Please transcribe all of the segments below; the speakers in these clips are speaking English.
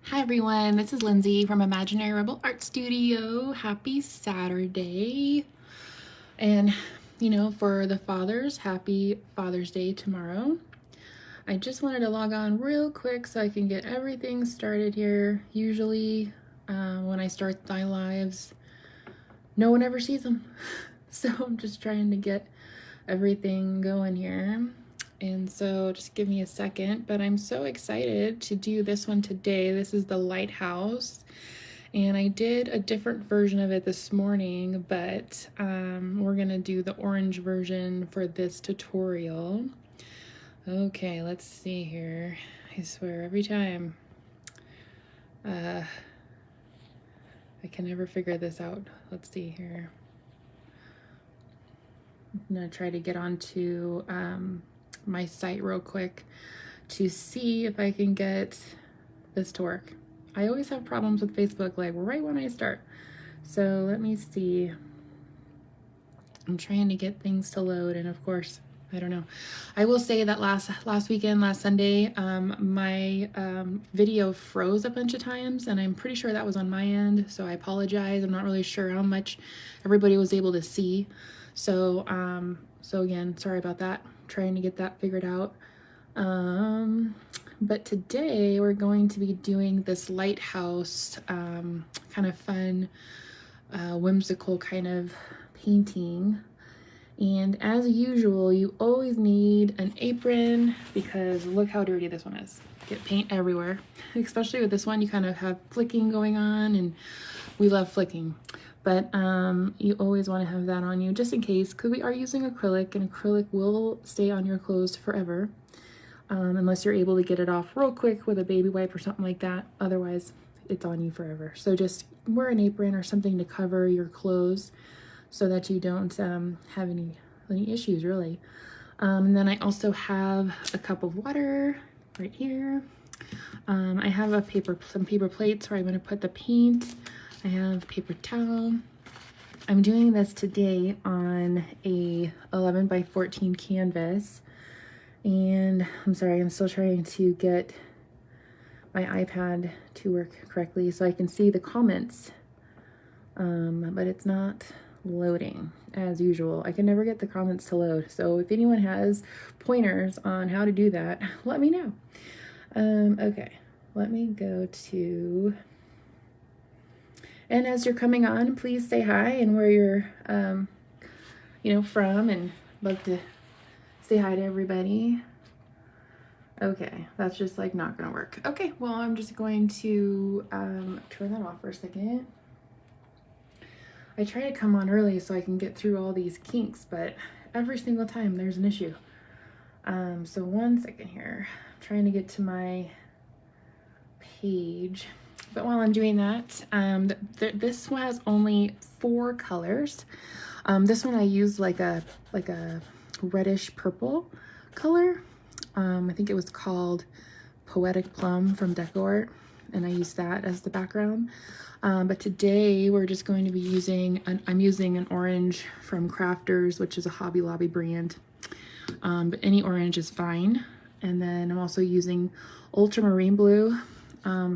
Hi everyone, this is Lindsay from Imaginary Rebel Art Studio. Happy Saturday. And for the fathers, happy Father's Day tomorrow. I just wanted to log on real quick so I can get everything started here. Usually when I start my lives, no one ever sees them. So I'm just trying to get everything going here. And so just give me a second, but I'm so excited to do this one today. This is the Lighthouse, and I did a different version of it this morning, but we're gonna do the orange version for this tutorial. Okay, let's see here. I swear every time I can never figure this out. Let's see here. I'm gonna try to get onto my site real quick to see if I can get this to work. I always have problems with Facebook, like right when I start. So let me see. I'm trying to get things to load, and of course, I don't know. I will say that last weekend, last Sunday, my video froze a bunch of times, and I'm pretty sure that was on my end, so I apologize. I'm not really sure how much everybody was able to see. So, so again, sorry about that. Trying to get that figured out. But today we're going to be doing this lighthouse, kind of fun, whimsical kind of painting. And as usual, you always need an apron because look how dirty this one is. Get paint everywhere, especially with this one. You kind of have flicking going on, and we love flicking. But you always want to have that on you just in case, because we are using acrylic, and acrylic will stay on your clothes forever unless you're able to get it off real quick with a baby wipe or something like that. Otherwise, it's on you forever. So just wear an apron or something to cover your clothes so that you don't have any issues, really. And then I also have a cup of water right here. I have some paper plates where I'm going to put the paint. I have paper towel. I'm doing this today on a 11 by 14 canvas. And I'm sorry, I'm still trying to get my iPad to work correctly so I can see the comments. But it's not loading as usual. I can never get the comments to load. So if anyone has pointers on how to do that, let me know. Okay, let me go to... And as you're coming on, please say hi and where you're, from, and love to say hi to everybody. Okay, that's just like not gonna work. Okay, well, I'm just going to turn that off for a second. I try to come on early so I can get through all these kinks, but every single time there's an issue. So one second here, I'm trying to get to my page. But while I'm doing that, this one has only 4 colors. This one I use like a reddish purple color. I think it was called Poetic Plum from DecoArt, and I used that as the background. But today we're just going to be using, I'm using an orange from Crafters, which is a Hobby Lobby brand. But any orange is fine. And then I'm also using ultramarine blue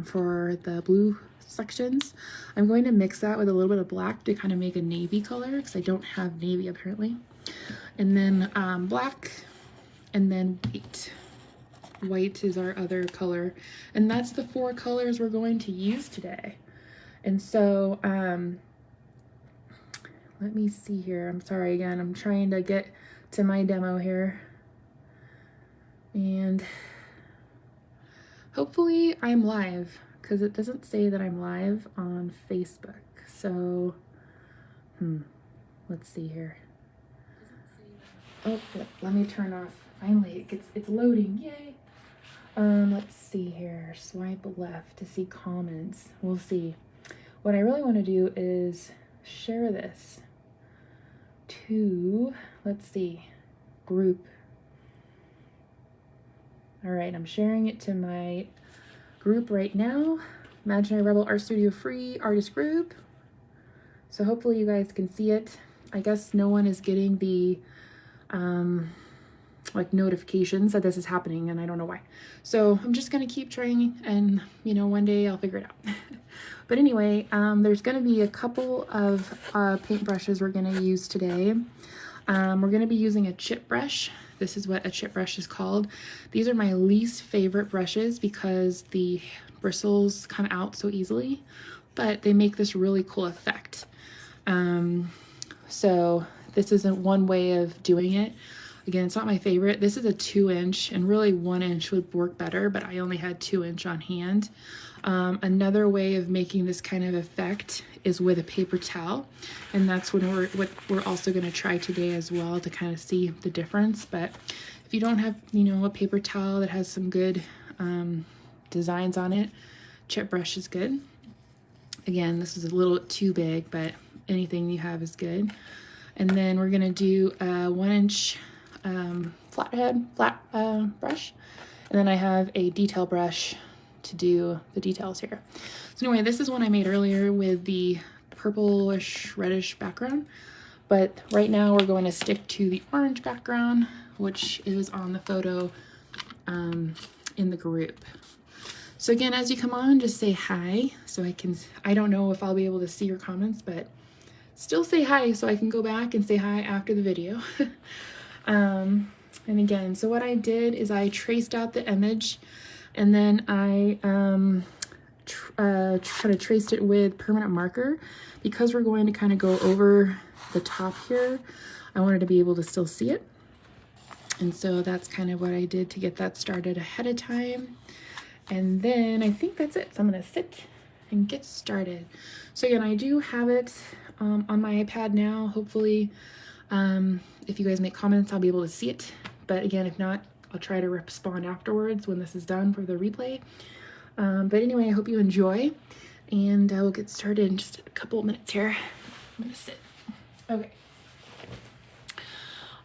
for the blue sections. I'm going to mix that with a little bit of black to kind of make a navy color because I don't have navy apparently. And then black, and then white. White is our other color. And that's the 4 colors we're going to use today. And so, let me see here. I'm sorry again, I'm trying to get to my demo here. And hopefully I'm live, because it doesn't say that I'm live on Facebook. So, let's see here. Oh, let me turn off. Finally, it's loading. Yay! Let's see here. Swipe left to see comments. We'll see. What I really want to do is share this to, let's see, group. All right, I'm sharing it to my group right now. Imaginary Rebel Art Studio Free Artist Group. So hopefully you guys can see it. I guess no one is getting the like notifications that this is happening, and I don't know why. So I'm just gonna keep trying, and you know, one day I'll figure it out. But anyway, there's gonna be a couple of paint brushes we're gonna use today. We're gonna be using a chip brush. This is what a chip brush is called. These are my least favorite brushes because the bristles come out so easily, but they make this really cool effect. So this isn't one way of doing it. Again, it's not my favorite. This is a 2-inch, and really 1-inch would work better, but I only had 2-inch on hand. Another way of making this kind of effect is with a paper towel, and that's what we're also going to try today as well, to kind of see the difference. But if you don't have, you know, a paper towel that has some good designs on it, chip brush is good. Again, this is a little too big, but anything you have is good. And then we're gonna do a 1-inch flat brush, and then I have a detail brush to do the details here. So anyway, this is one I made earlier with the purplish reddish background, but right now we're going to stick to the orange background, which is on the photo in the group. So again, as you come on, just say hi, so I don't know if I'll be able to see your comments, but still say hi so I can go back and say hi after the video. And again, so what I did is I traced out the image, and then I kind of traced it with permanent marker. Because we're going to kind of go over the top here, I wanted to be able to still see it. And so that's kind of what I did to get that started ahead of time. And then I think that's it. So I'm gonna sit and get started. So again, I do have it on my iPad now. Hopefully, if you guys make comments, I'll be able to see it. But again, if not, I'll try to respond afterwards when this is done for the replay. But anyway, I hope you enjoy, and I will get started in just a couple of minutes here. I'm gonna sit. Okay.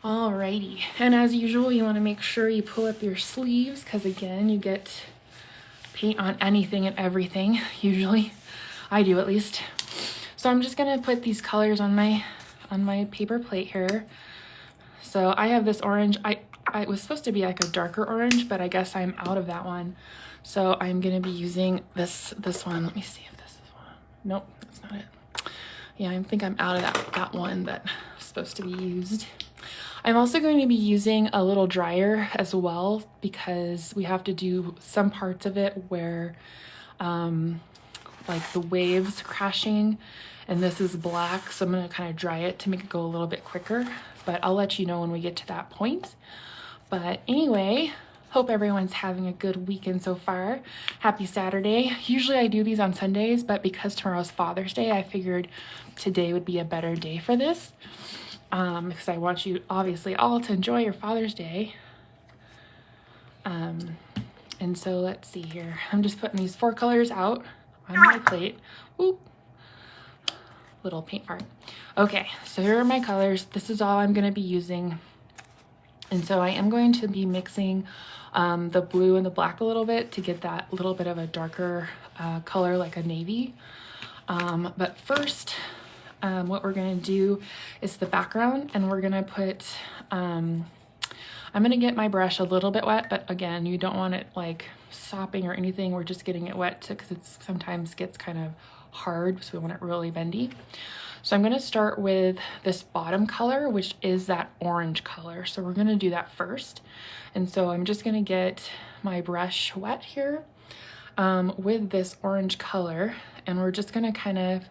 Alrighty, and as usual, you want to make sure you pull up your sleeves, because again, you get paint on anything and everything, usually. I do, at least. So I'm just gonna put these colors on my paper plate here. So I have this orange. I was supposed to be like a darker orange, but I guess I'm out of that one. So I'm gonna be using this one. Let me see if this is one. Nope, that's not it. Yeah, I think I'm out of that one that was supposed to be used. I'm also going to be using a little dryer as well, because we have to do some parts of it where like the waves crashing, and this is black, so I'm going to kind of dry it to make it go a little bit quicker, but I'll let you know when we get to that point. But anyway, hope everyone's having a good weekend so far. Happy Saturday. Usually I do these on Sundays, but because tomorrow's Father's Day, I figured today would be a better day for this. Because I want you obviously all to enjoy your Father's Day. And so let's see here. I'm just putting these 4 colors out on my plate. Oop. Little paint fart. Okay, so here are my colors. This is all I'm going to be using. And so I am going to be mixing the blue and the black a little bit to get that little bit of a darker color, like a navy. But first, what we're going to do is the background, and we're going to put, I'm going to get my brush a little bit wet, but again, you don't want it like sopping or anything. We're just getting it wet because it sometimes gets kind of hard, so we want it really bendy. So I'm going to start with this bottom color, which is that orange color. So we're going to do that first. And so I'm just going to get my brush wet here with this orange color, and we're just going to kind of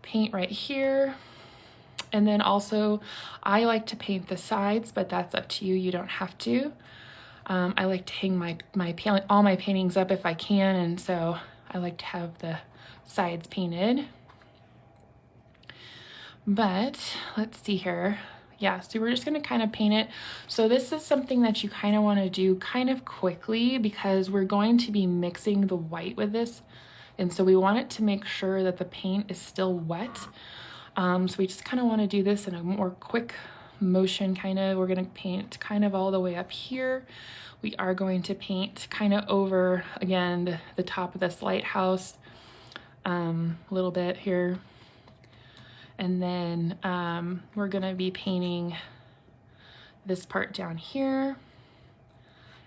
paint right here. And then also I like to paint the sides, but that's up to you. You don't have to. I like to hang all my paintings up if I can, and so I like to have the sides painted. But let's see here. Yeah, so we're just going to kind of paint it. So this is something that you kind of want to do kind of quickly, because we're going to be mixing the white with this. And so we want it to make sure that the paint is still wet. So we just kind of want to do this in a more quick motion, kind of. We're going to paint kind of all the way up here. We are going to paint kind of over, again, the top of this lighthouse a little bit here. And then we're going to be painting this part down here.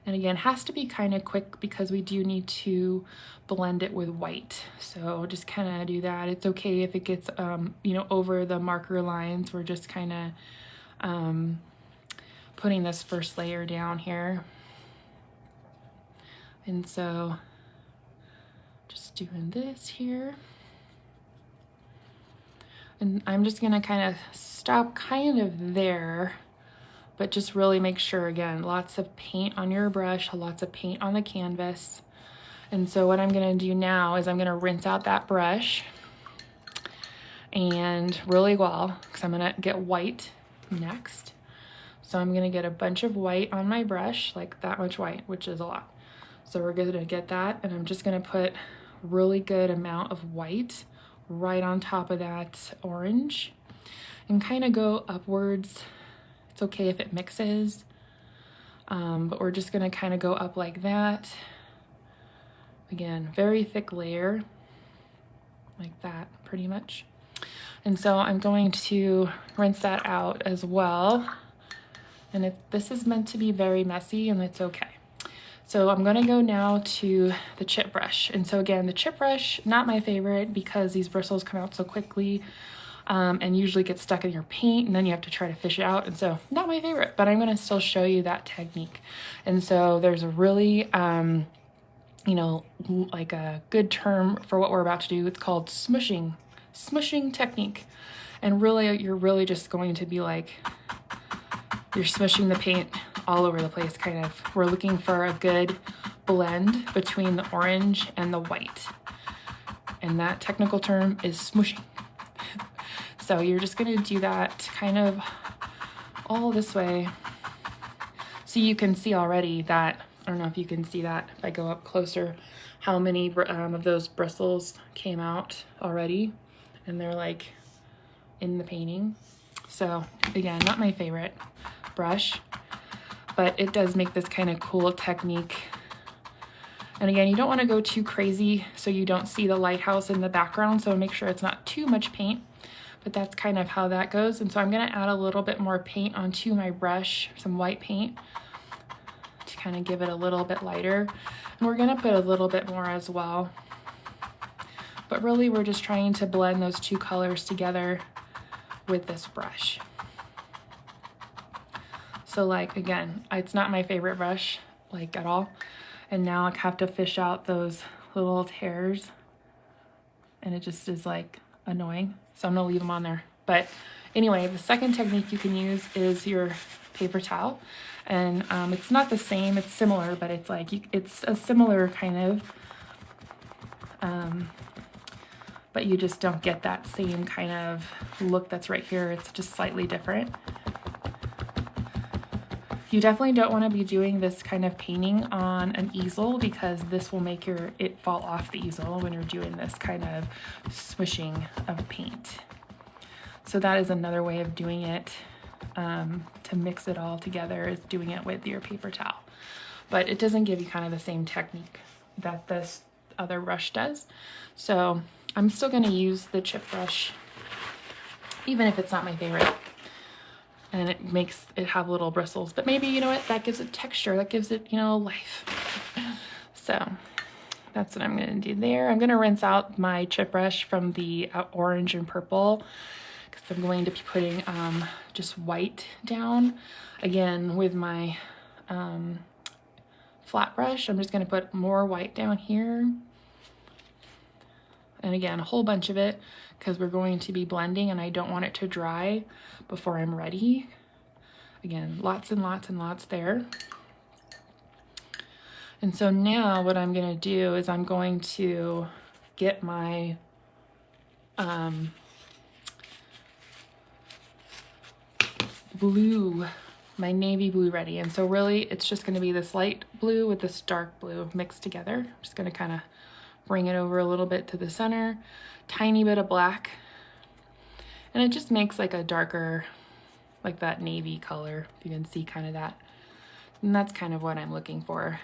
And again, has to be kind of quick because we do need to blend it with white. So just kind of do that. It's okay if it gets, you know, over the marker lines. We're just kind of putting this first layer down here. And so just doing this here. And I'm just gonna kind of stop kind of there, but just really make sure, again, lots of paint on your brush, lots of paint on the canvas. And so what I'm gonna do now is I'm gonna rinse out that brush and really well, because I'm gonna get white next. So I'm gonna get a bunch of white on my brush, like that much white, which is a lot. So we're gonna get that, and I'm just gonna put really good amount of white right on top of that orange and kind of go upwards. It's okay if it mixes, but we're just gonna kind of go up like that. Again, very thick layer, like that pretty much. And so I'm going to rinse that out as well. And this is meant to be very messy, and it's okay. So I'm gonna go now to the chip brush. And so again, the chip brush, not my favorite because these bristles come out so quickly. And usually get stuck in your paint, and then you have to try to fish it out. And so not my favorite, but I'm gonna still show you that technique. And so there's a really, you know, like a good term for what we're about to do. It's called smushing technique. And really, you're really just going to be like, you're smushing the paint all over the place, kind of. We're looking for a good blend between the orange and the white. And that technical term is smushing. So you're just gonna do that kind of all this way. So you can see already that, I don't know if you can see that if I go up closer, how many of those bristles came out already. And they're like in the painting. So again, not my favorite brush, but it does make this kind of cool technique. And again, you don't wanna go too crazy so you don't see the lighthouse in the background. So make sure it's not too much paint. But that's kind of how that goes. And so I'm gonna add a little bit more paint onto my brush, some white paint, to kind of give it a little bit lighter. And we're gonna put a little bit more as well. But really we're just trying to blend those two colors together with this brush. So like, again, it's not my favorite brush, like at all. And now I have to fish out those little tears, and it just is like annoying. So I'm gonna leave them on there. But anyway, the second technique you can use is your paper towel. And it's not the same, it's similar, but it's like, it's a similar kind of, but you just don't get that same kind of look that's right here. It's just slightly different. You definitely don't want to be doing this kind of painting on an easel, because this will make it fall off the easel when you're doing this kind of swishing of paint. So that is another way of doing it, to mix it all together, is doing it with your paper towel. But it doesn't give you kind of the same technique that this other brush does. So I'm still going to use the chip brush, even if it's not my favorite. And it makes it have little bristles, but maybe, you know what, that gives it texture, that gives it, you know, life. So that's what I'm gonna do there. I'm gonna rinse out my chip brush from the orange and purple, because I'm going to be putting just white down. Again, with my flat brush, I'm just gonna put more white down here. And again, a whole bunch of it, because we're going to be blending and I don't want it to dry before I'm ready. Again, lots and lots and lots there. And so now what I'm gonna do is I'm going to get my blue, my navy blue ready. And so really it's just gonna be this light blue with this dark blue mixed together. I'm just gonna kind of bring it over a little bit to the center, tiny bit of black, and it just makes like a darker, like that navy color, if you can see kind of that. And that's kind of what I'm looking for,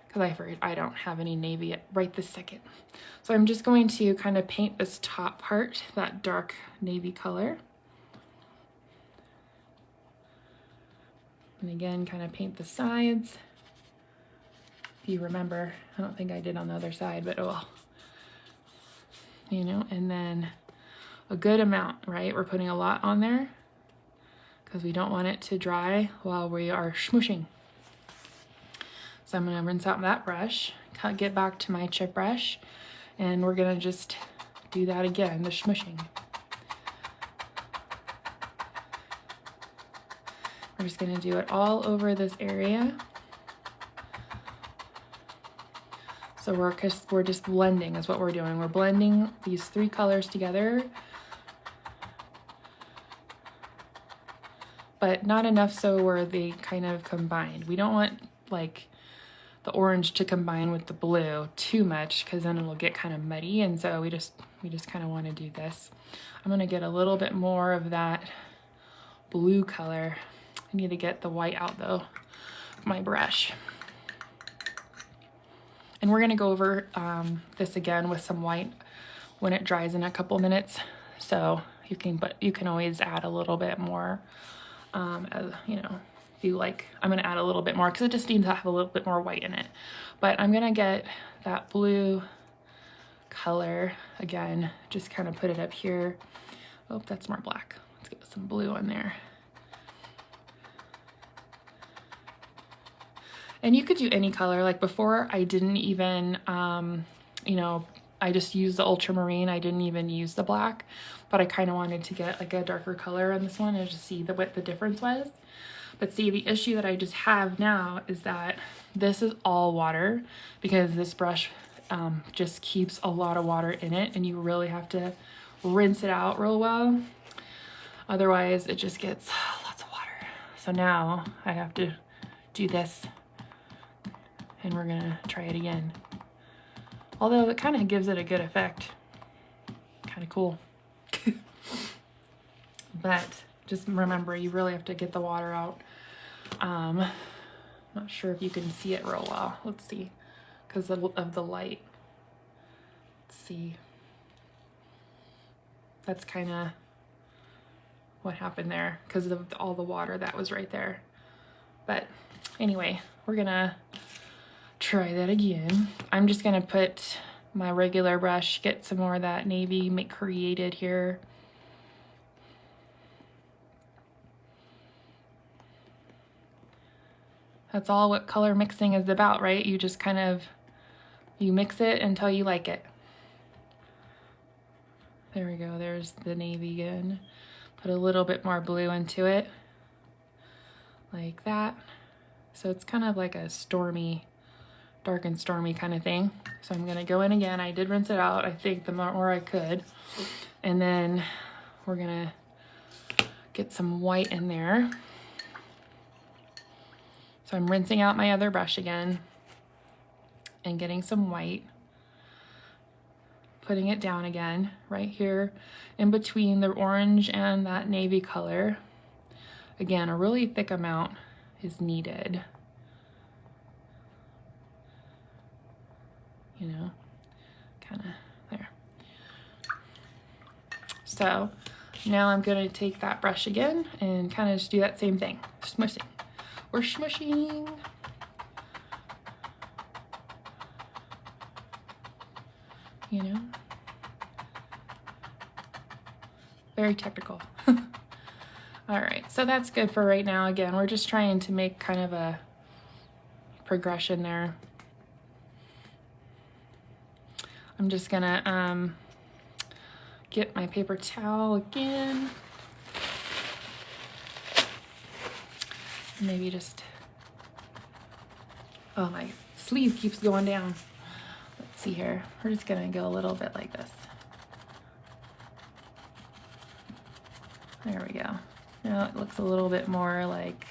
because I don't have any navy right this second. So I'm just going to kind of paint this top part, that dark navy color. And again, kind of paint the sides. If you remember, I don't think I did on the other side, but oh well. You know, and then a good amount, right? We're putting a lot on there because we don't want it to dry while we are smooshing. So I'm gonna rinse out that brush, get back to my chip brush, and we're gonna just do that again, the smooshing. We're just gonna do it all over this area. So we're just blending is what we're doing. We're blending these three colors together, but not enough so where they kind of combined. We don't want like the orange to combine with the blue too much because then it'll get kind of muddy, and so we just kind of want to do this. I'm gonna get a little bit more of that blue color. I need to get the white out though, my brush. And we're gonna go over this again with some white when it dries in a couple minutes. So you can always add a little bit more, as you know, if you like. I'm gonna add a little bit more because it just needs to have a little bit more white in it. But I'm gonna get that blue color again, just kind of put it up here. Oh, that's more black. Let's get some blue on there. And you could do any color. Like before, I didn't even, you know, I just used the ultramarine. I didn't even use the black, but I kind of wanted to get like a darker color on this one and just see what the difference was. But see, the issue that I just have now is that this is all water because this brush just keeps a lot of water in it, and you really have to rinse it out real well. Otherwise, it just gets lots of water. So now I have to do this. And we're gonna try it again. Although it kind of gives it a good effect. Kind of cool. But just remember, you really have to get the water out. Not sure if you can see it real well. Let's see, because of the light. Let's see. That's kind of what happened there because of all the water that was right there. But anyway, we're gonna try that again. I'm just gonna put my regular brush, get some more of that navy created here. That's all what color mixing is about, right? You just kind of, you mix it until you like it. There we go, there's the navy again. Put a little bit more blue into it, like that. So it's kind of like a stormy, dark and stormy kind of thing. So I'm gonna go in again. I did rinse it out, I think, the more I could. And then we're gonna get some white in there. So I'm rinsing out my other brush again and getting some white. Putting it down again, right here in between the orange and that navy color. Again, a really thick amount is needed. You know, kind of there. So now I'm gonna take that brush again and kind of just do that same thing, smushing. We're smushing. You know, very technical. All right, so that's good for right now. Again, we're just trying to make kind of a progression there. I'm just gonna get my paper towel again. Maybe just, oh, my sleeve keeps going down. Let's see here. We're just gonna go a little bit like this. There we go. Now it looks a little bit more like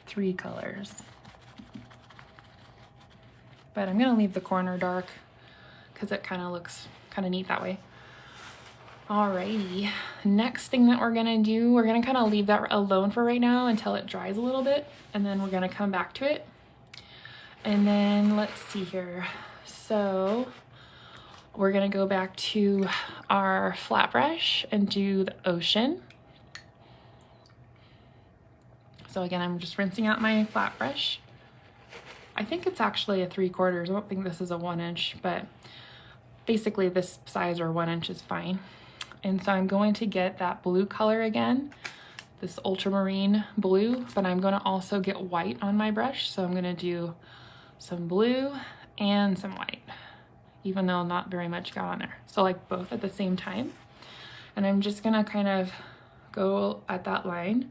3 colors. But I'm gonna leave the corner dark because it kind of looks kind of neat that way. Alrighty, next thing that we're gonna do, we're gonna kind of leave that alone for right now until it dries a little bit, and then we're gonna come back to it. And then let's see here. So we're gonna go back to our flat brush and do the ocean. So again, I'm just rinsing out my flat brush. I think it's actually a 3/4. I don't think this is a 1-inch, but basically this size or 1 inch is fine. And so I'm going to get that blue color again, this ultramarine blue, but I'm going to also get white on my brush. So I'm going to do some blue and some white, even though not very much got on there. So like both at the same time. And I'm just going to kind of go at that line,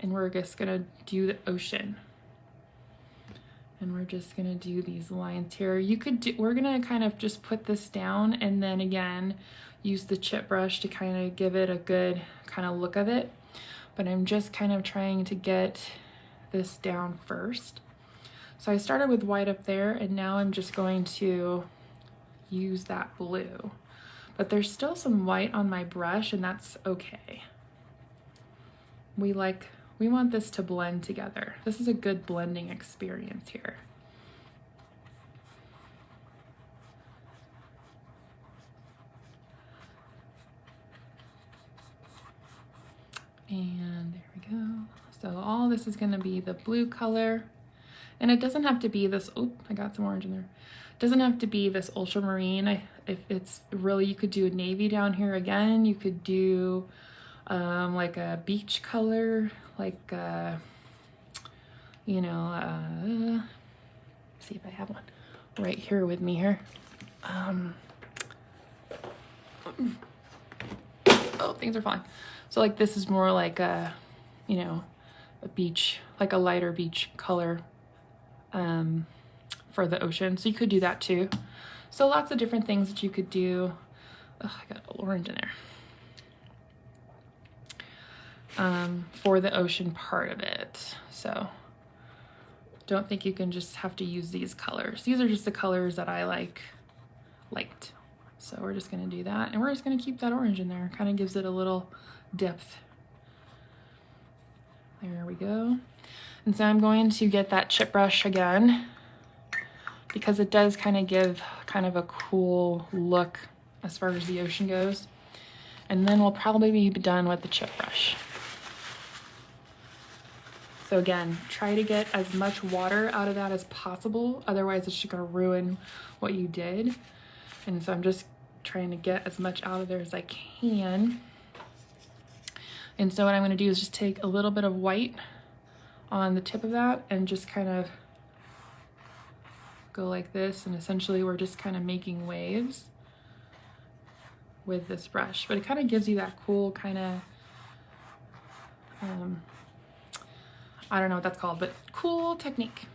and we're just going to do the ocean. And we're just gonna do these lines here. You could do, we're gonna kind of just put this down and then again, use the chip brush to kind of give it a good kind of look of it. But I'm just kind of trying to get this down first. So I started with white up there, and now I'm just going to use that blue. But there's still some white on my brush, and that's okay. We want this to blend together. This is a good blending experience here. And there we go. So all this is gonna be the blue color. And it doesn't have to be this, oh, I got some orange in there. It doesn't have to be this ultramarine. If it's really, you could do a navy down here again. You could do like a beach color, like, you know, see if I have one right here with me here. Oh, things are falling. So like this is more like a, you know, a beach, like a lighter beach color for the ocean. So you could do that too. So lots of different things that you could do. Oh, I got orange in there. For the ocean part of it. So don't think you can just have to use these colors. These are just the colors that I liked. So we're just gonna do that, and we're just gonna keep that orange in there. Kind of gives it a little depth. There we go. And so I'm going to get that chip brush again, because it does kind of give kind of a cool look as far as the ocean goes. And then we'll probably be done with the chip brush. So again, try to get as much water out of that as possible. Otherwise it's just gonna ruin what you did. And so I'm just trying to get as much out of there as I can. And so what I'm gonna do is just take a little bit of white on the tip of that and just kind of go like this. And essentially we're just kind of making waves with this brush. But it kind of gives you that cool kind of, I don't know what that's called, but cool technique.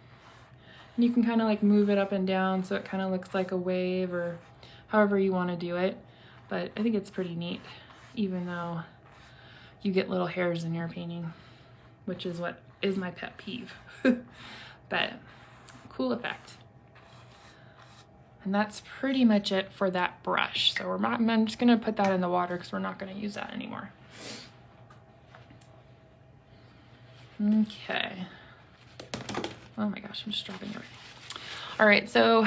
And you can kind of like move it up and down so it kind of looks like a wave, or however you want to do it. But I think it's pretty neat, even though you get little hairs in your painting, which is what is my pet peeve. But cool effect. And that's pretty much it for that brush. So I'm just gonna put that in the water because we're not gonna use that anymore. Okay. Oh my gosh, I'm just dropping everything. All right, so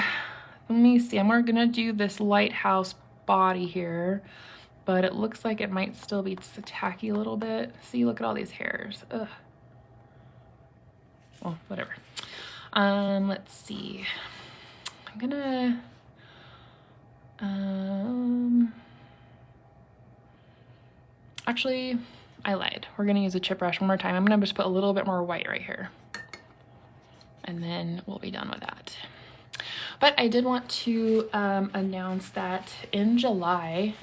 let me see. We're gonna do this lighthouse body here, but it looks like it might still be tacky a little bit. See, look at all these hairs. Ugh. Well, whatever. Let's see. I'm gonna, actually, I lied. We're gonna use a chip brush one more time. I'm gonna just put a little bit more white right here, and then we'll be done with that. But I did want to announce that in July,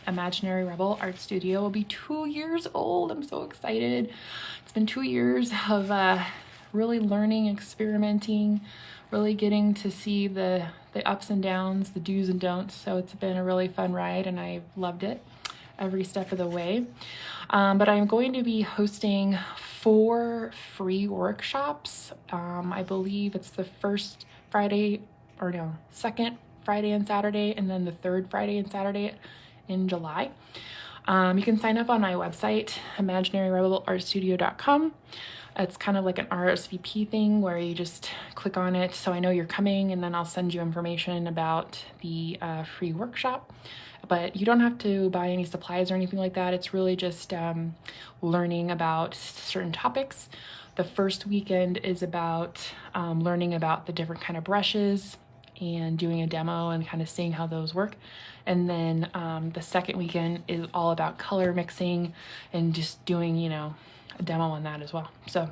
Imaginary Rebel Art Studio will be 2 years old. I'm so excited. It's been 2 years of really learning, experimenting, really getting to see the ups and downs, the do's and don'ts. So it's been a really fun ride, and I've loved it every step of the way. But I'm going to be hosting 4 free workshops. I believe it's the first Friday, or no, second Friday and Saturday, and then the third Friday and Saturday in July. You can sign up on my website, imaginaryrebelartstudio.com. It's kind of like an RSVP thing where you just click on it so I know you're coming, and then I'll send you information about the free workshop. But you don't have to buy any supplies or anything like that. It's really just learning about certain topics. The first weekend is about learning about the different kind of brushes and doing a demo and kind of seeing how those work. And then the second weekend is all about color mixing and just doing, you know, a demo on that as well. So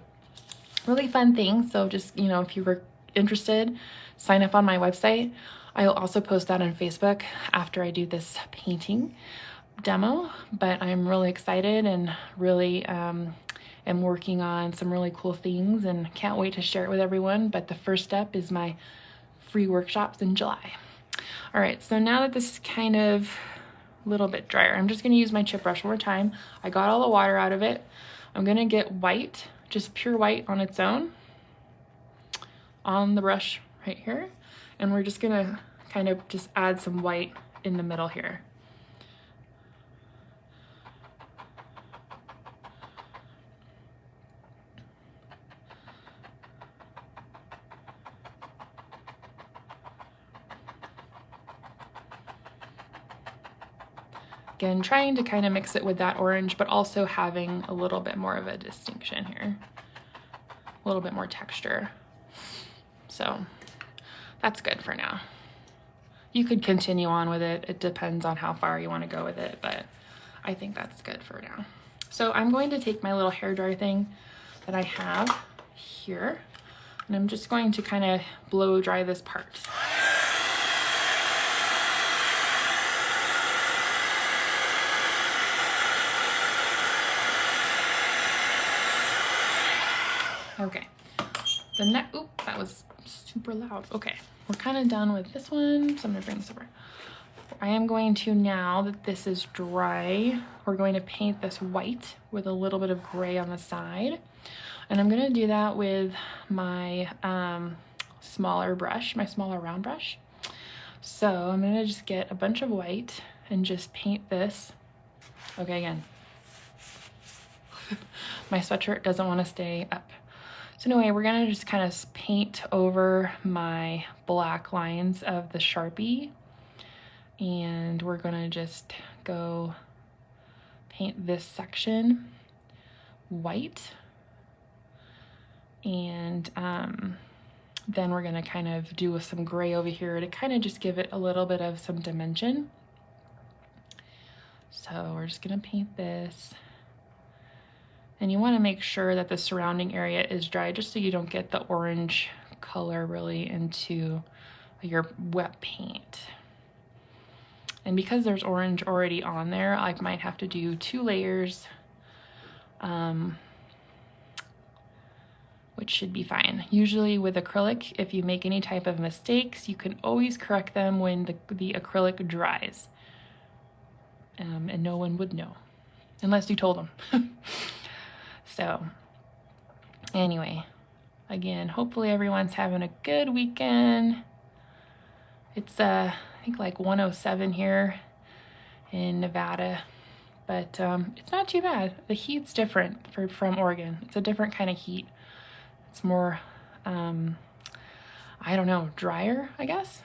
really fun thing. So just, you know, if you were interested, sign up on my website. I'll also post that on Facebook after I do this painting demo, but I'm really excited and really am working on some really cool things and can't wait to share it with everyone. But the first step is my free workshops in July. All right, so now that this is kind of a little bit drier, I'm just gonna use my chip brush one more time. I got all the water out of it. I'm gonna get white, just pure white on its own on the brush right here. And we're just gonna kind of just add some white in the middle here. Again, trying to kind of mix it with that orange, but also having a little bit more of a distinction here, a little bit more texture. So that's good for now. You could continue on with it. It depends on how far you want to go with it, but I think that's good for now. So I'm going to take my little hairdryer thing that I have here, and I'm just going to kind of blow dry this part. Okay, the next, oop, that was super loud. Okay, we're kind of done with this one, so I'm gonna bring this over. I am going to, now that this is dry, we're going to paint this white with a little bit of gray on the side. And I'm gonna do that with my smaller brush, my smaller round brush. So I'm gonna just get a bunch of white and just paint this. Okay, again, my sweatshirt doesn't wanna stay up. So anyway, we're gonna just kind of paint over my black lines of the Sharpie, and we're gonna just go paint this section white, and then we're gonna kind of do some gray over here to kind of just give it a little bit of some dimension. So we're just gonna paint this. And you want to make sure that the surrounding area is dry just so you don't get the orange color really into your wet paint. And because there's orange already on there, I might have to do 2 layers, which should be fine. Usually with acrylic, if you make any type of mistakes, you can always correct them when the acrylic dries. And no one would know, unless you told them. So anyway, again, hopefully everyone's having a good weekend. It's I think like 107 here in Nevada, but it's not too bad. The heat's different from Oregon. It's a different kind of heat. It's more, I don't know, drier, I guess,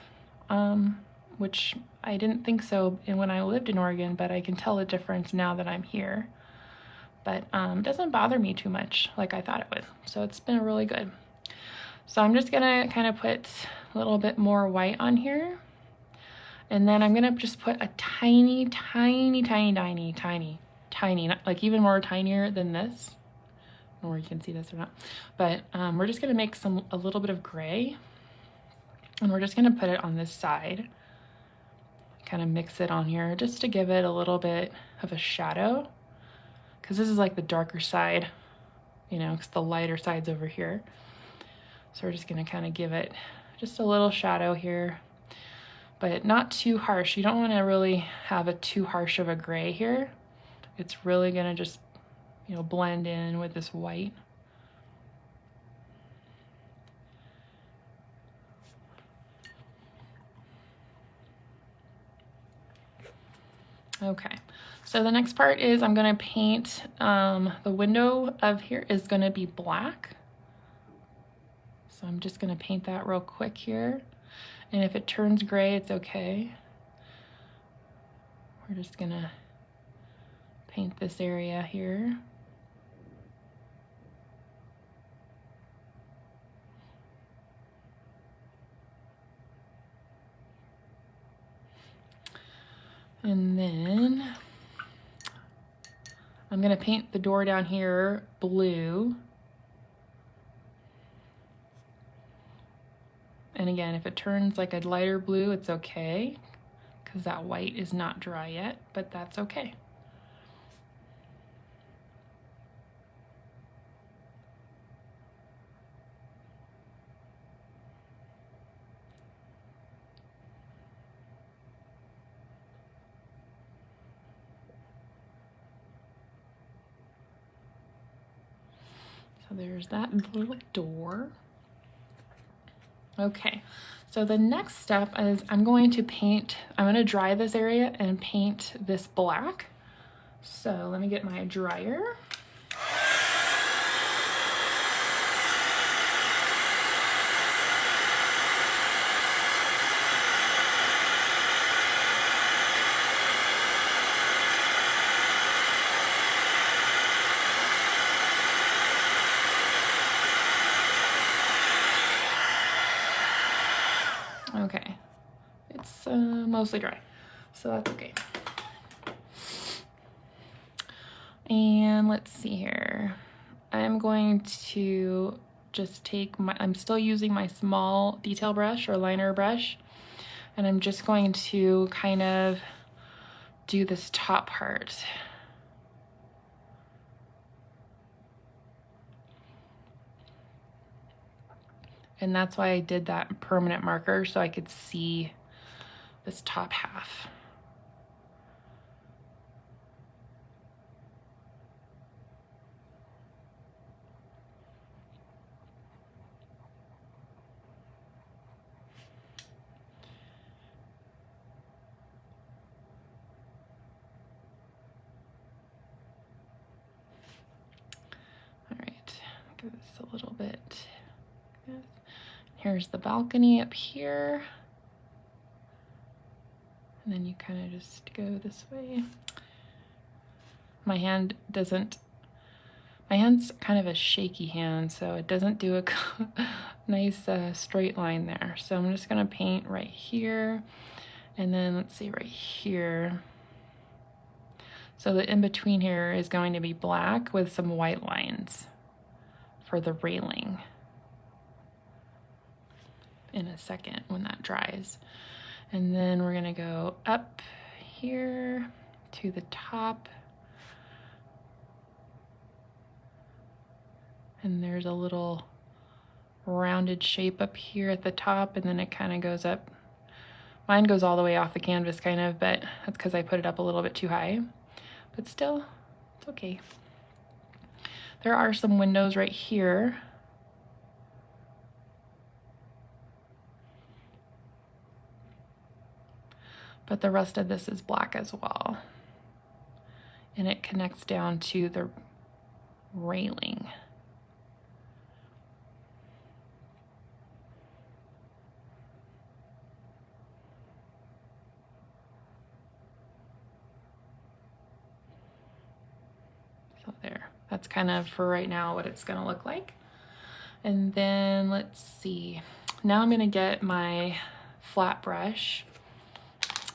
which I didn't think so when I lived in Oregon, but I can tell the difference now that I'm here. But it doesn't bother me too much like I thought it would. So it's been really good. So I'm just gonna kind of put a little bit more white on here. And then I'm gonna just put a tiny, like even more tinier than this. I don't know where you can see this or not. But we're just gonna make a little bit of gray. And we're just gonna put it on this side. Kind of mix it on here just to give it a little bit of a shadow. Because this is like the darker side, you know, because the lighter side's over here. So we're just gonna kind of give it just a little shadow here, but not too harsh. You don't want to really have a too harsh of a gray here. It's really gonna just, you know, blend in with this white. Okay, so the next part is I'm gonna paint, the window of here is gonna be black. So I'm just gonna paint that real quick here. And if it turns gray, it's okay. We're just gonna paint this area here. And then I'm gonna paint the door down here blue. And again, if it turns like a lighter blue, it's okay, because that white is not dry yet, but that's okay. So there's that little door. Okay, so the next step is I'm going to dry this area and paint this black. So let me get my dryer. Okay, it's mostly dry, so that's okay. And let's see here. I'm going to just take I'm still using my small detail brush or liner brush, and I'm just going to kind of do this top part. And that's why I did that permanent marker, so I could see this top half. All right, give this a little bit. Here's the balcony up here. And then you kind of just go this way. My hand's kind of a shaky hand, so it doesn't do a nice straight line there. So I'm just gonna paint right here, and then let's see, right here. So the in-between here is going to be black with some white lines for the railing in a second when that dries. And then we're gonna go up here to the top. And there's a little rounded shape up here at the top, and then it kind of goes up. Mine goes all the way off the canvas kind of, but that's because I put it up a little bit too high. But still, it's okay. There are some windows right here. But the rest of this is black as well. And it connects down to the railing. So there, that's kind of for right now what it's gonna look like. And then let's see, now I'm gonna get my flat brush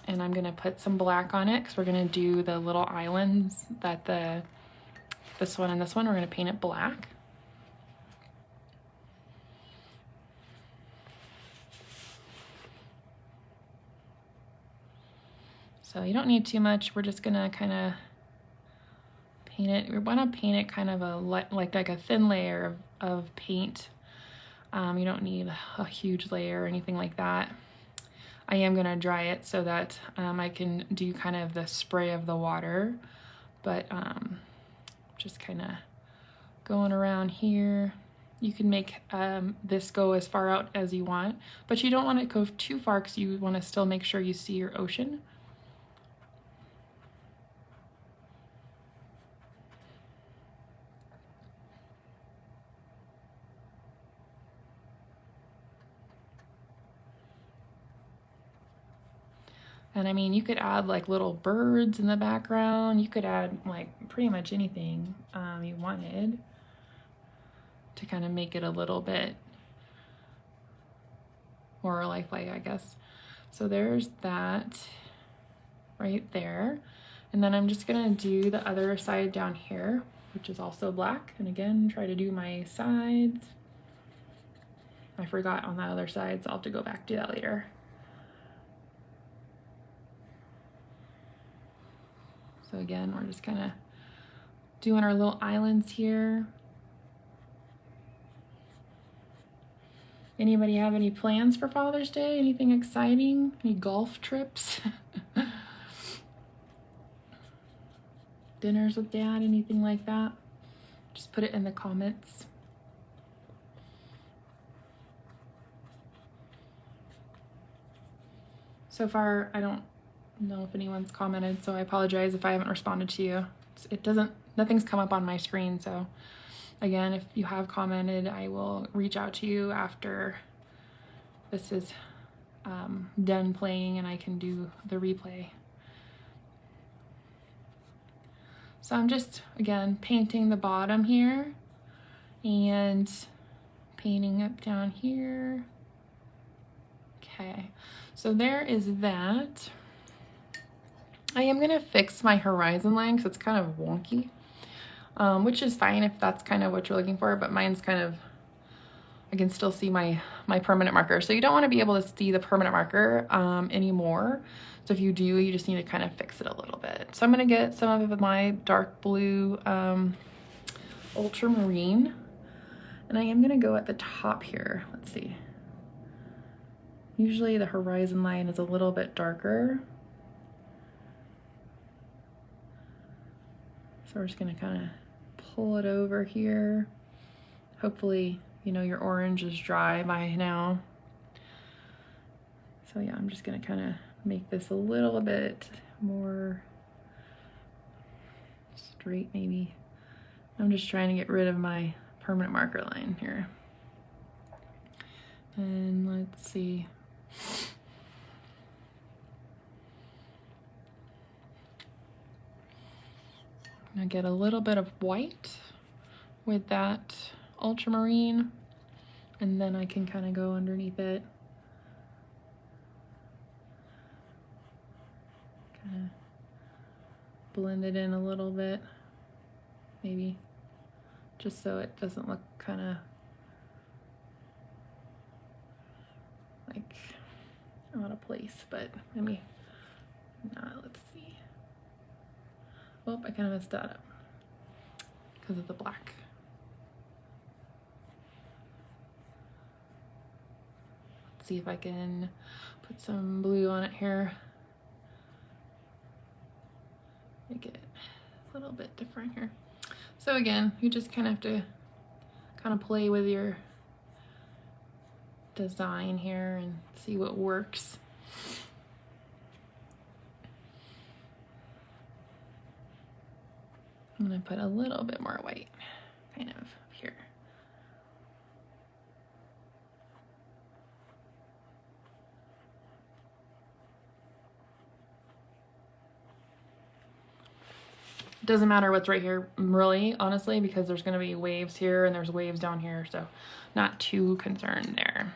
and I'm gonna put some black on it because we're gonna do the little islands that this one and this one, we're gonna paint it black. So you don't need too much. We're just gonna kind of paint it. We wanna paint it kind of like a thin layer of paint. You don't need a huge layer or anything like that. I am gonna dry it so that I can do kind of the spray of the water, but just kind of going around here. You can make this go as far out as you want, but you don't want it to go too far because you want to still make sure you see your ocean. And I mean, you could add like little birds in the background. You could add like pretty much anything you wanted to kind of make it a little bit more lifelike, I guess. So there's that right there. And then I'm just gonna do the other side down here, which is also black. And again, try to do my sides. I forgot on the other side, so I'll have to go back do that later. So again, we're just kind of doing our little islands here. Anybody have any plans for Father's Day? Anything exciting? Any golf trips? Dinners with Dad? Anything like that? Just put it in the comments. So far, I don't know if anyone's commented, so I apologize if I haven't responded to you. Nothing's come up on my screen, so again, if you have commented, I will reach out to you after this is done playing and I can do the replay. So I'm just, again, painting the bottom here and painting up down here. Okay, so there is that. I am gonna fix my horizon line because it's kind of wonky, which is fine if that's kind of what you're looking for, but mine's kind of, I can still see my permanent marker. So you don't want to be able to see the permanent marker anymore. So if you do, you just need to kind of fix it a little bit. So I'm gonna get some of my dark blue ultramarine, and I am gonna go at the top here. Let's see. Usually the horizon line is a little bit darker. So we're just gonna kind of pull it over here. Hopefully, you know, your orange is dry by now. So yeah, I'm just gonna kind of make this a little bit more straight maybe. I'm just trying to get rid of my permanent marker line here. And let's see. I'm gonna get a little bit of white with that ultramarine, and then I can kind of go underneath it. Kind of blend it in a little bit, maybe, just so it doesn't look kind of like out of place, but maybe not. Let's see. Oh, I kind of messed that up because of the black. Let's see if I can put some blue on it here. Make it a little bit different here. So again, you just kind of have to kind of play with your design here and see what works. I'm gonna put a little bit more white kind of here. It doesn't matter what's right here, really, honestly, because there's gonna be waves here and there's waves down here, so not too concerned there.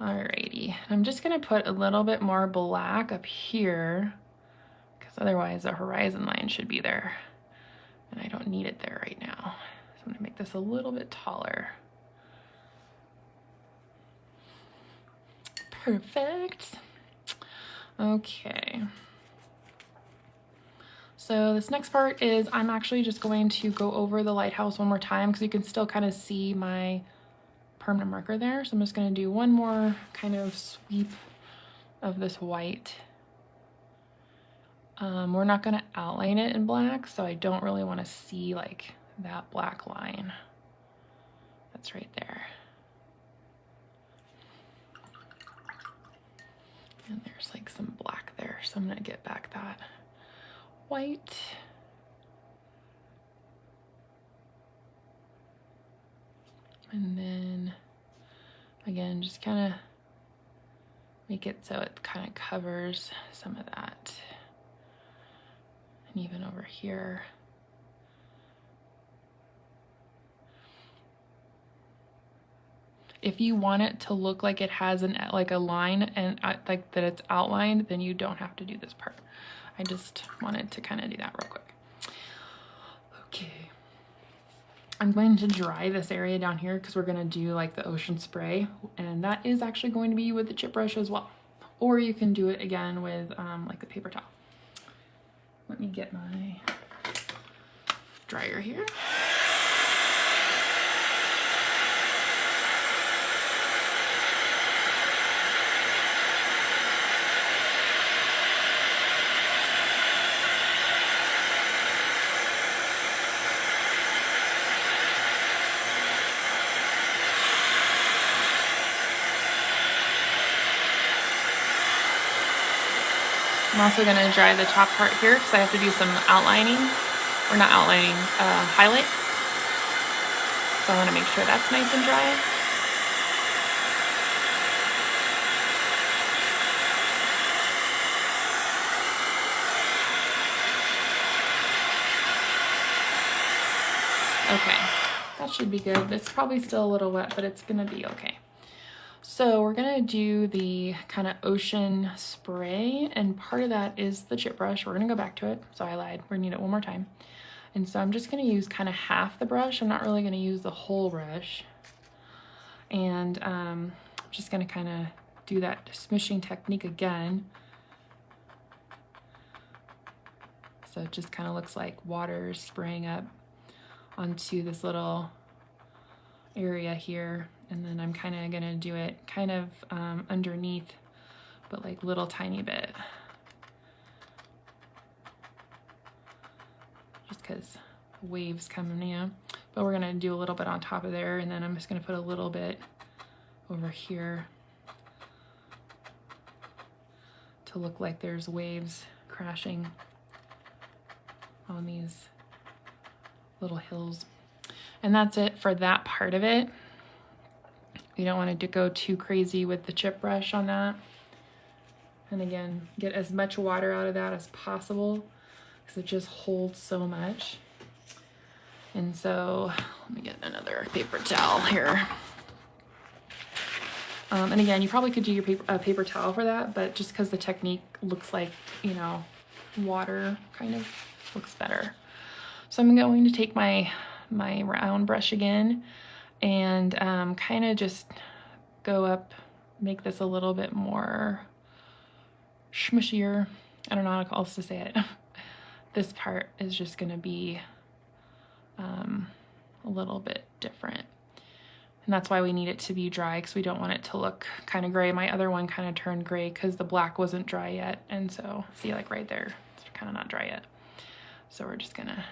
Alrighty, I'm just gonna put a little bit more black up here because otherwise the horizon line should be there. And I don't need it there right now. So I'm gonna make this a little bit taller. Perfect. Okay. So this next part is I'm actually just going to go over the lighthouse one more time because you can still kind of see my permanent marker there. So I'm just gonna do one more kind of sweep of this white. We're not gonna outline it in black, so I don't really wanna see like that black line. That's right there. And there's like some black there, so I'm gonna get back that white. And then again, just kind of make it so it kind of covers some of that. And even over here. If you want it to look like it has like a line and like that it's outlined, then you don't have to do this part. I just wanted to kind of do that real quick. Okay. I'm going to dry this area down here because we're going to do like the ocean spray, and that is actually going to be with the chip brush as well. Or you can do it again with like the paper towel. Let me get my dryer here. I'm also going to dry the top part here because I have to do some outlining, or not outlining, highlights. So I want to make sure that's nice and dry. Okay, that should be good. It's probably still a little wet, but it's going to be okay. So we're gonna do the kind of ocean spray, and part of that is the chip brush. We're gonna go back to it. So I lied, we're gonna need it one more time. And so I'm just gonna use kind of half the brush. I'm not really gonna use the whole brush. And I'm just gonna kind of do that smooshing technique again. So it just kind of looks like water spraying up onto this little area here. And then I'm kind of gonna do it kind of underneath, but like little tiny bit. Just because waves come, you know. But we're gonna do a little bit on top of there, and then I'm just gonna put a little bit over here to look like there's waves crashing on these little hills. And that's it for that part of it. You don't want it to go too crazy with the chip brush on that. And again, get as much water out of that as possible because it just holds so much. And so let me get another paper towel here. And again, you probably could do your paper towel for that, but just because the technique looks like, you know, water kind of looks better. So I'm going to take my round brush again and kind of just go up, make this a little bit more smushier. I don't know how else to say it. This part is just gonna be a little bit different. And that's why we need it to be dry, because we don't want it to look kind of gray. My other one kind of turned gray because the black wasn't dry yet. And so see, like right there, it's kind of not dry yet. So we're just gonna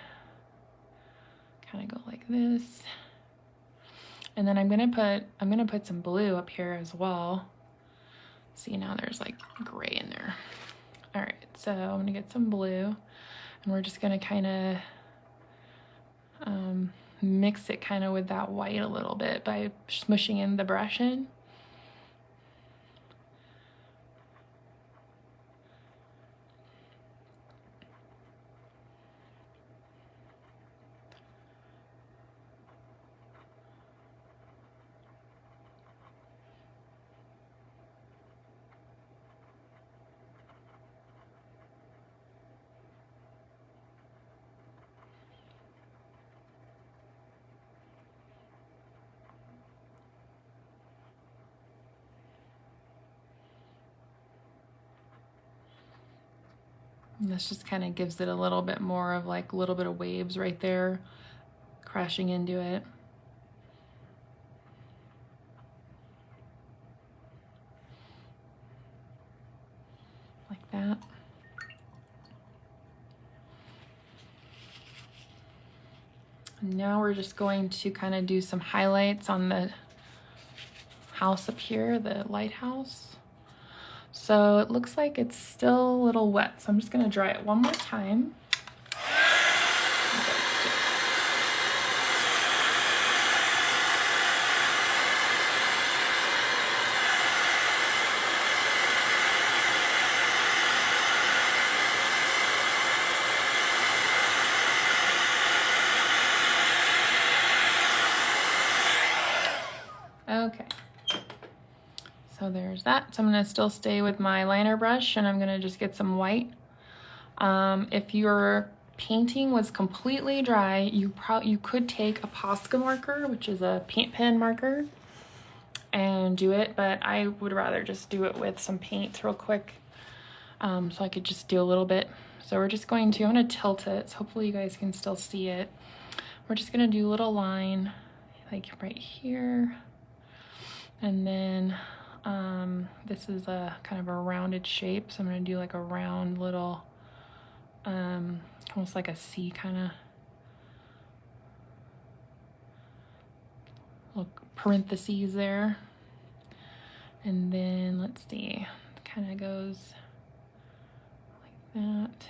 kind of go like this. And then I'm gonna put some blue up here as well. See, now there's like gray in there. All right, so I'm gonna get some blue, and we're just gonna kind of mix it kind of with that white a little bit by smushing in the brush in. And this just kind of gives it a little bit more of like a little bit of waves right there crashing into it. Like that. And now we're just going to kind of do some highlights on the house up here, the lighthouse. So it looks like it's still a little wet, so I'm just gonna dry it one more time. there's that. So I'm gonna still stay with my liner brush, and I'm gonna just get some white. If your painting was completely dry, you could take a Posca marker, which is a paint pen marker, and do it, but I would rather just do it with some paint real quick, so I could just do a little bit. So we're just going to, I'm gonna tilt it, so hopefully you guys can still see it. We're just gonna do a little line, like right here, and then this is a kind of a rounded shape, so I'm gonna do like a round little, almost like a C kind of little parentheses there. And then let's see, it kind of goes like that.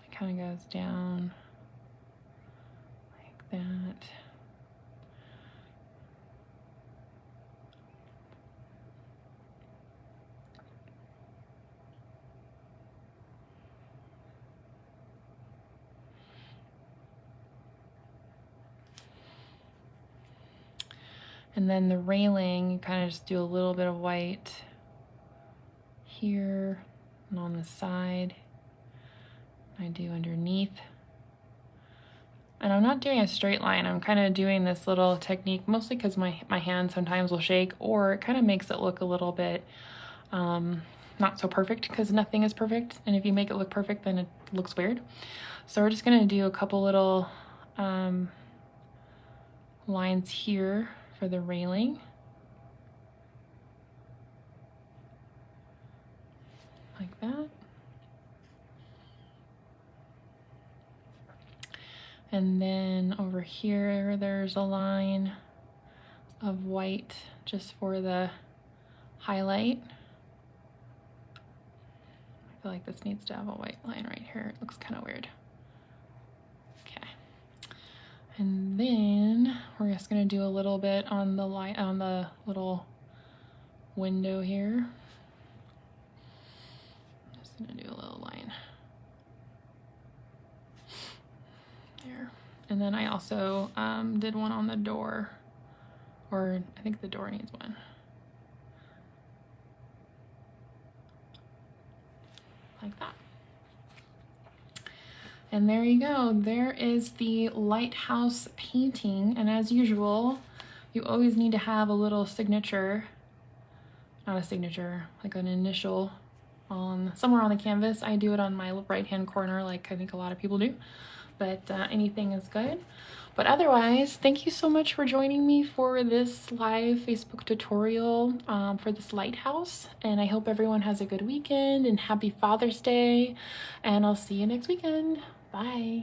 It kind of goes down like that. And then the railing, you kind of just do a little bit of white here and on the side. I do underneath. And I'm not doing a straight line. I'm kind of doing this little technique, mostly because my hand sometimes will shake, or it kind of makes it look a little bit not so perfect, because nothing is perfect. And if you make it look perfect, then it looks weird. So we're just gonna do a couple little lines here for the railing. Like that. And then over here, there's a line of white just for the highlight. I feel like this needs to have a white line right here. It looks kind of weird. Okay. And then we're just gonna do a little bit on the light, on the little window here. Just gonna do a little line there. And then I also did one on the door, or I think the door needs one. Like that. And there you go. There is the lighthouse painting. And as usual, you always need to have a little signature, not a signature, like an initial on somewhere on the canvas. I do it on my right-hand corner, like I think a lot of people do, but anything is good. But otherwise, thank you so much for joining me for this live Facebook tutorial for this lighthouse. And I hope everyone has a good weekend and happy Father's Day. And I'll see you next weekend. Bye.